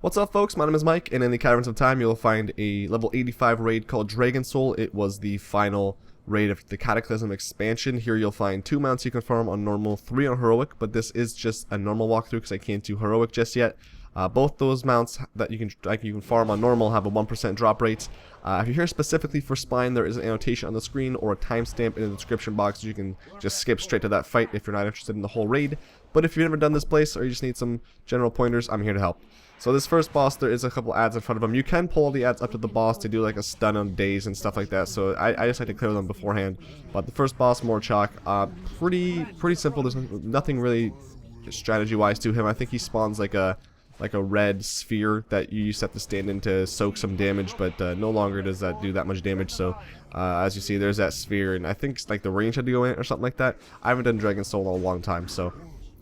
What's up, folks? My name is Mike, and in the Caverns of Time you'll find a level 85 raid called Dragon Soul. It was the final raid of the Cataclysm expansion. Here you'll find 2 mounts you can farm on normal, 3 on heroic, but this is just a normal walkthrough because I can't do heroic just yet. Both those mounts that you can farm on normal have a 1% drop rate. If you're here specifically for Spine, there is an annotation on the screen or a timestamp in the description box. You can just skip straight to that fight if you're not interested in the whole raid. But if you've never done this place or you just need some general pointers, I'm here to help. So this first boss, there is a couple ads in front of him. You can pull the ads up to the boss to do like a stun on days and stuff like that. So I just like to clear them beforehand. But the first boss, Morchok, pretty simple. There's nothing really strategy-wise to him. I think he spawns like a red sphere that you used to have to stand in to soak some damage, but no longer does that do that much damage. So as you see, there's that sphere, and I think like the range had to go in or something like that. I haven't done Dragon Soul in a long time, so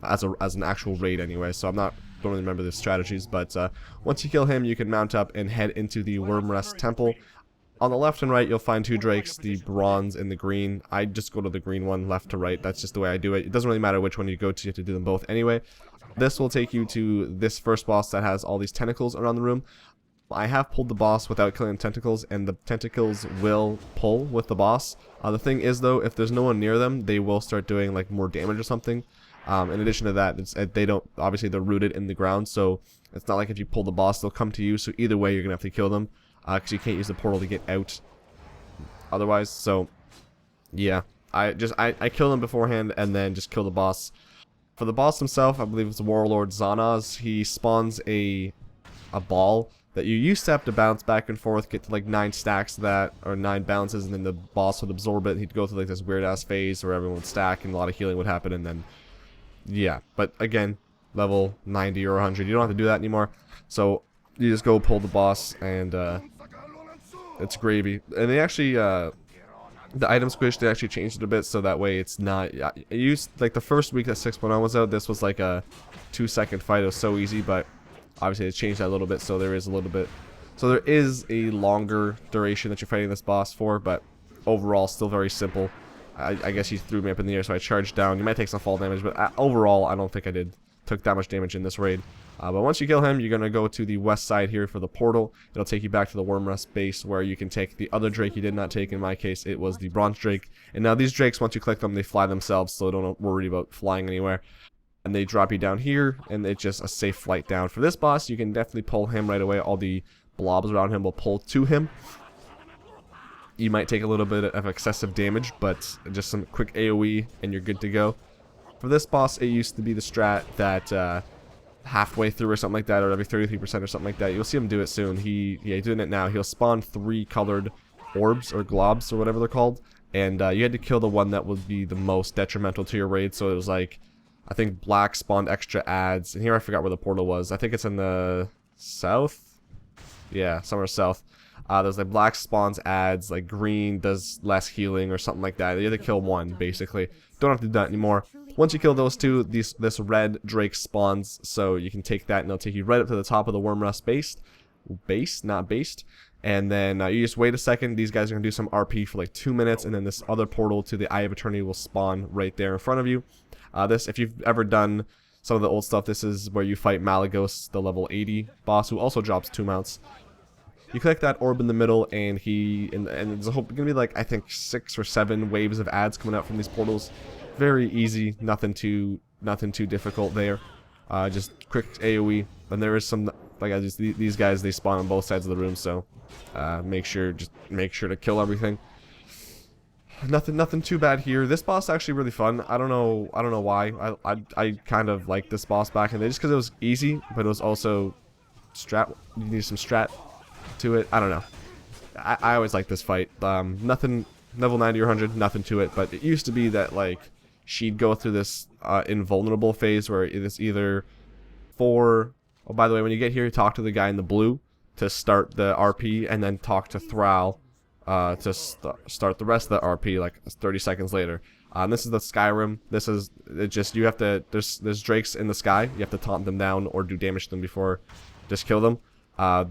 as an actual raid anyway. So don't really remember the strategies, but once you kill him, you can mount up and head into the Wormrest Temple. On the left and right, you'll find 2 drakes, the bronze and the green. I just go to the green one, left to right. That's just the way I do it. It doesn't really matter which one you go to. You have to do them both anyway. This will take you to this first boss that has all these tentacles around the room. I have pulled the boss without killing the tentacles, and the tentacles will pull with the boss. The thing is, though, if there's no one near them, they will start doing like more damage or something. In addition to that, they don't, obviously they're rooted in the ground, so it's not like if you pull the boss, they'll come to you. So either way, you're gonna have to kill them, because you can't use the portal to get out otherwise. So yeah, I kill them beforehand and then just kill the boss. For the boss himself, I believe it's Warlord Zon'ozz. He spawns a ball that you used to have to bounce back and forth, get to like 9 stacks of that, or 9 bounces, and then the boss would absorb it. He'd go through like this weird ass phase where everyone would stack and a lot of healing would happen, and then yeah. But again, level 90 or 100, you don't have to do that anymore. So you just go pull the boss, and it's gravy. And they actually the item squish, they actually changed it a bit so that way it's not. It used like the first week that 6.0 was out, this was like a 2-second fight. It was so easy, but obviously it's changed that a little bit, so there is a little bit. So there is a longer duration that you're fighting this boss for, but overall still very simple. I guess he threw me up in the air, so I charged down. You might take some fall damage, but overall I don't think I took that much damage in this raid. But once you kill him, you're going to go to the west side here for the portal. It'll take you back to the Wormrest base where you can take the other drake you did not take. In my case, it was the bronze drake. And now these drakes, once you click them, they fly themselves, so don't worry about flying anywhere. And they drop you down here, and it's just a safe flight down. For this boss, you can definitely pull him right away. All the blobs around him will pull to him. You might take a little bit of excessive damage, but just some quick AoE, and you're good to go. For this boss, it used to be the strat that halfway through or something like that, or every 33% or something like that. You'll see him do it soon. He's doing it now. He'll spawn 3 colored orbs or globs or whatever they're called, and you had to kill the one that would be the most detrimental to your raid. So it was like, I think black spawned extra ads, and here I forgot where the portal was. I think it's in the south. Yeah, somewhere south. There's like black spawns ads, like green does less healing or something like that. You have to kill one, basically. Don't have to do that anymore. Once you kill those 2, this red drake spawns, so you can take that and it'll take you right up to the top of the Wormrest base, not based. And then you just wait a second. These guys are going to do some RP for like 2 minutes, and then this other portal to the Eye of Eternity will spawn right there in front of you. If you've ever done some of the old stuff, this is where you fight Malagos, the level 80 boss, who also drops 2 mounts. You click that orb in the middle, and there's going to be like, I think 6 or 7 waves of ads coming out from these portals. Very easy, nothing too difficult there. Just quick AoE, and there is some, like these guys, they spawn on both sides of the room, so make sure to kill everything. Nothing too bad here. This boss is actually really fun. I don't know why. I kind of like this boss back in the day just because it was easy, but it was also strat. You need some strat to it. I don't know. I always like this fight. Nothing level 90 or 100, nothing to it, but it used to be that like she'd go through this invulnerable phase where it's either oh, by the way, when you get here, talk to the guy in the blue to start the RP, and then talk to Thrall to start the rest of the RP like 30 seconds later. This is the Skyrim. This is just, you have to, there's drakes in the sky, you have to taunt them down or do damage to them before just kill them.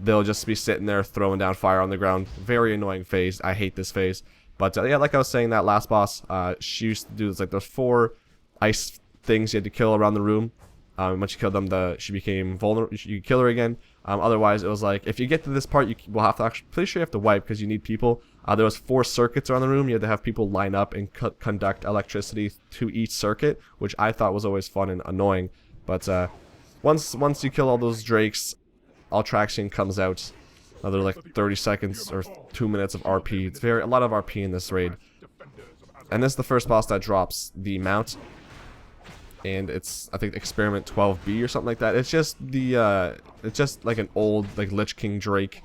They'll just be sitting there throwing down fire on the ground. Very annoying phase. I hate this phase. But yeah, like I was saying, that last boss, she used to do this, like those 4 ice things you had to kill around the room. Once you killed them, she became vulnerable. You kill her again. Otherwise, it was like, if you get to this part, you will have to actually, pretty sure you have to wipe because you need people. There was 4 circuits around the room. You had to have people line up and conduct electricity to each circuit, which I thought was always fun and annoying. But once you kill all those drakes, Ultraxion comes out. Another like 30 seconds or 2 minutes of RP. It's a lot of RP in this raid. And this is the first boss that drops the mount. And it's, I think, experiment 12B or something like that. It's just it's just like an old like Lich King Drake,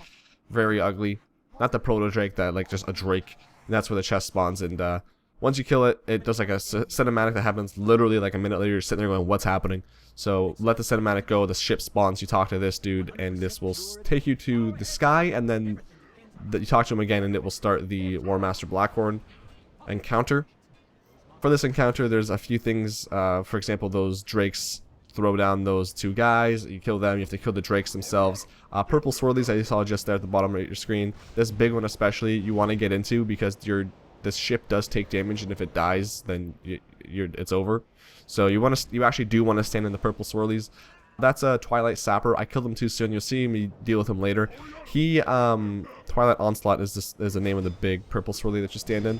very ugly. Not the proto Drake, that like just a Drake. And that's where the chest spawns. And once you kill it, it does like a cinematic that happens literally like a minute later. You're sitting there going, "What's happening?" So let the cinematic go. The ship spawns. You talk to this dude, and this will take you to the sky. And then you talk to him again, and it will start the Warmaster Blackhorn encounter. For this encounter, there's a few things. For example, those drakes throw down those 2 guys. You kill them. You have to kill the drakes themselves. Purple swirlies that you saw just there at the bottom of your screen. This big one especially, you want to get into because this ship does take damage, and if it dies, then it's over. So you actually do want to stand in the purple swirlies. That's a Twilight Sapper. I killed him too soon. You'll see me deal with him later. Twilight Onslaught is the name of the big purple swirly that you stand in.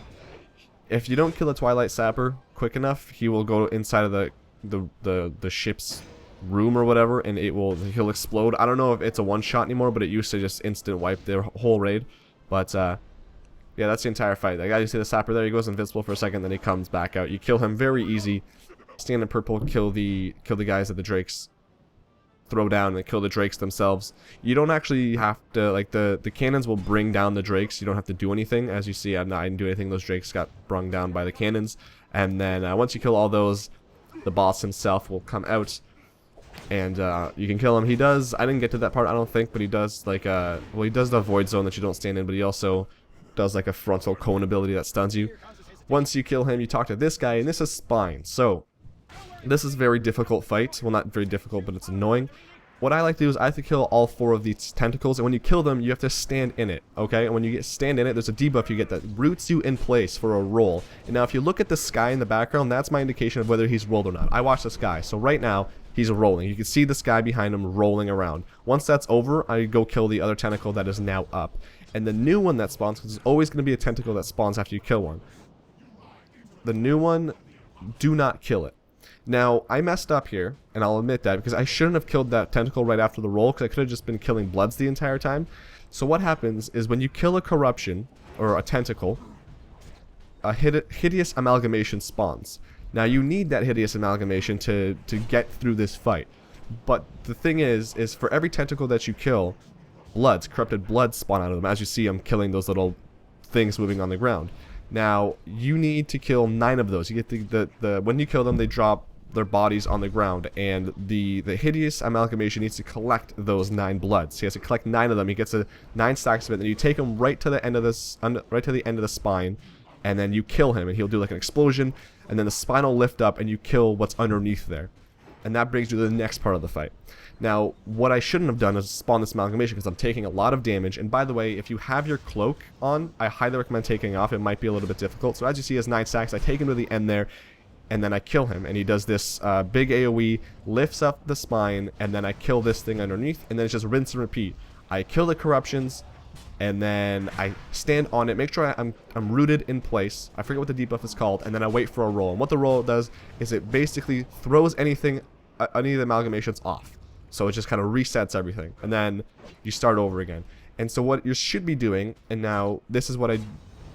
If you don't kill a Twilight Sapper quick enough, he will go inside of the ship's room or whatever, and he'll explode. I don't know if it's a one-shot anymore, but it used to just instant wipe their whole raid. But yeah, that's the entire fight. That guy, you see the Sapper there, he goes invincible for a second, then he comes back out. You kill him very easy. Stand in purple, kill the guys that the drakes throw down, and kill the drakes themselves. You don't actually have to, like, the cannons will bring down the drakes. You don't have to do anything. As you see, I didn't do anything. Those drakes got brung down by the cannons. And then once you kill all those, the boss himself will come out, and you can kill him. He does, I didn't get to that part, I don't think, but he does like well, he does the void zone that you don't stand in, but he also does like a frontal cone ability that stuns you. Once you kill him, you talk to this guy, and this is Spine. So this is a very difficult fight. Well, not very difficult, but it's annoying. What I like to do is I have to kill all 4 of these tentacles, and when you kill them, you have to stand in it, okay? And when you stand in it, there's a debuff you get that roots you in place for a roll. And now if you look at the sky in the background, that's my indication of whether he's rolled or not. I watch the sky, so right now, he's rolling. You can see the sky behind him rolling around. Once that's over, I go kill the other tentacle that is now up. And the new one that spawns, because there's always going to be a tentacle that spawns after you kill one. The new one, do not kill it. Now, I messed up here, and I'll admit that, because I shouldn't have killed that tentacle right after the roll, because I could have just been killing bloods the entire time. So what happens is when you kill a corruption, or a tentacle, a hideous amalgamation spawns. Now, you need that hideous amalgamation to get through this fight. But the thing is for every tentacle that you kill, corrupted bloods spawn out of them. As you see, I'm killing those little things moving on the ground. Now, you need to kill 9 of those. You get when you kill them, they drop their bodies on the ground, and the hideous amalgamation needs to collect those 9 bloods. He has to collect 9 of them. He gets 9 stacks of it, and then you take him right to the end of the spine, and then you kill him, and he'll do like an explosion, and then the spine will lift up, and you kill what's underneath there. And that brings you to the next part of the fight. Now, what I shouldn't have done is spawn this amalgamation, because I'm taking a lot of damage. And by the way, if you have your cloak on, I highly recommend taking it off. It might be a little bit difficult. So as you see, he has 9 stacks. I take him to the end there, and then I kill him. And he does this big AoE, lifts up the spine, and then I kill this thing underneath. And then it's just rinse and repeat. I kill the corruptions, and then I stand on it, make sure I'm rooted in place. I forget what the debuff is called, and then I wait for a roll. And what the roll does is it basically throws any of the amalgamations off. So it just kind of resets everything, and then you start over again. And so what you should be doing, and now this is what I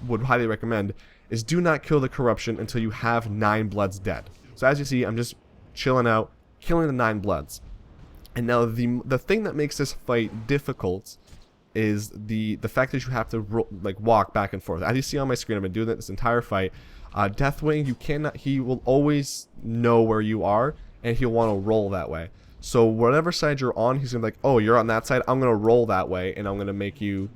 would highly recommend, is do not kill the corruption until you have 9 bloods dead. So as you see, I'm just chilling out, killing the 9 bloods. And now the thing that makes this fight difficult is the fact that you have to walk back and forth. As you see on my screen, I've been doing that this entire fight. Deathwing, he will always know where you are, and he'll want to roll that way. So whatever side you're on, he's gonna be like, oh, you're on that side, I'm gonna roll that way, and I'm gonna make you,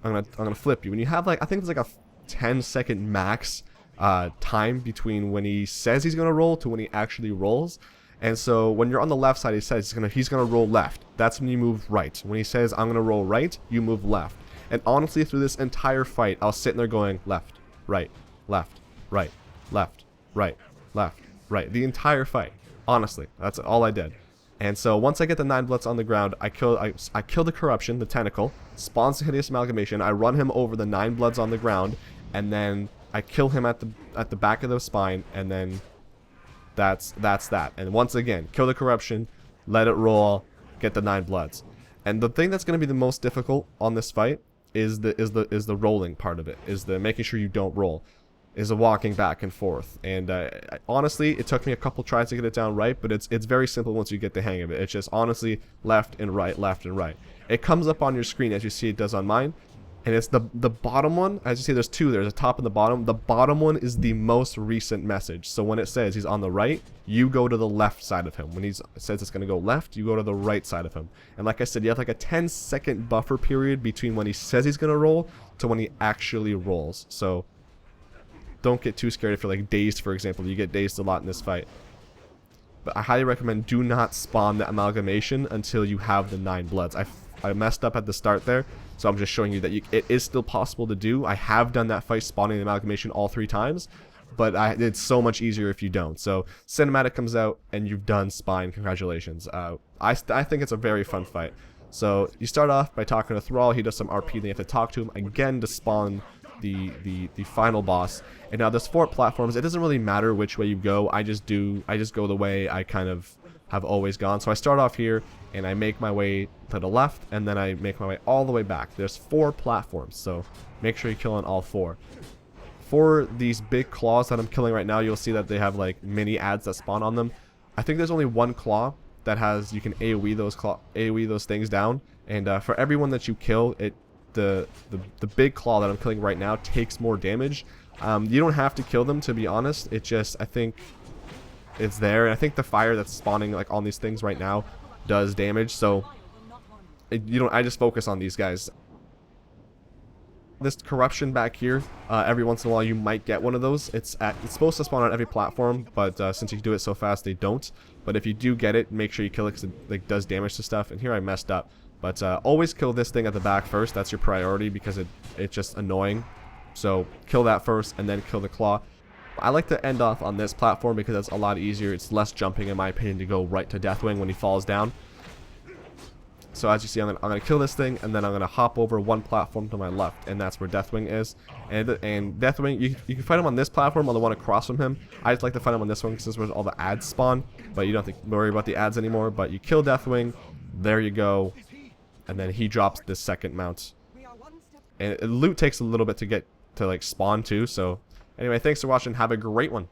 I'm gonna flip you. When you have like, I think there's like a 10-second max time between when he says he's gonna roll to when he actually rolls. And so when you're on the left side, he says he's gonna roll left. That's when you move right. When he says I'm gonna roll right, you move left. And honestly, through this entire fight, I was sitting there going left, right, left, right, left, right, left, right. The entire fight. Honestly, that's all I did. And so once I get the 9 Bloods on the ground, I kill the Corruption, the Tentacle, spawns the Hideous Amalgamation, I run him over the 9 Bloods on the ground, and then I kill him at the back of the spine, and then that's that. And once again, kill the Corruption, let it roll, get the 9 Bloods. And the thing that's going to be the most difficult on this fight is the rolling part of it, is the making sure you don't roll, is the walking back and forth. And honestly, it took me a couple tries to get it down right, but it's very simple once you get the hang of it. It's just honestly left and right, left and right. It comes up on your screen as you see it does on mine, and it's the bottom one. As you see, there's two. There's a top and the bottom. The bottom one is the most recent message. So when it says he's on the right, you go to the left side of him. When it says it's going to go left, you go to the right side of him. And like I said, you have like a 10-second buffer period between when he says he's going to roll to when he actually rolls. So don't get too scared if you're like dazed, for example. You get dazed a lot in this fight. But I highly recommend do not spawn the Amalgamation until you have the 9 Bloods. I messed up at the start there, so I'm just showing you that it is still possible to do. I have done that fight spawning the Amalgamation all 3 times, but it's so much easier if you don't. So cinematic comes out and you've done Spine. Congratulations. I think it's a very fun fight. So you start off by talking to Thrall. He does some RP, then you have to talk to him again to spawn the final boss. And now there's 4 platforms. It doesn't really matter which way you go. I just go the way I kind of have always gone. So I start off here and I make my way to the left, and then I make my way all the way back. There's 4 platforms, so make sure you kill on all 4. For these big claws that I'm killing right now, you'll see that they have like mini ads that spawn on them. I think there's only 1 claw that has, you can AoE those things down, and for everyone that you kill, the big claw that I'm killing right now takes more damage. You don't have to kill them, to be honest. It just, I think it's there, and I think the fire that's spawning like on these things right now does damage, so I just focus on these guys. This Corruption back here, every once in a while you might get one of those. It's supposed to spawn on every platform, but since you can do it so fast, they don't. But if you do get it, make sure you kill it because it like does damage to stuff. And here I messed up, but always kill this thing at the back first. That's your priority because it's just annoying. So kill that first, and then kill the claw. I like to end off on this platform because it's a lot easier. It's less jumping, in my opinion, to go right to Deathwing when he falls down. So as you see, I'm gonna kill this thing, and then I'm gonna hop over 1 platform to my left, and that's where Deathwing is. And Deathwing, you can fight him on this platform or the one across from him. I just like to fight him on this one because this is where all the ads spawn, but you don't have to worry about the ads anymore. But you kill Deathwing, there you go, and then he drops this second mount. And loot takes a little bit to get to like spawn too. So anyway, thanks for watching. Have a great one.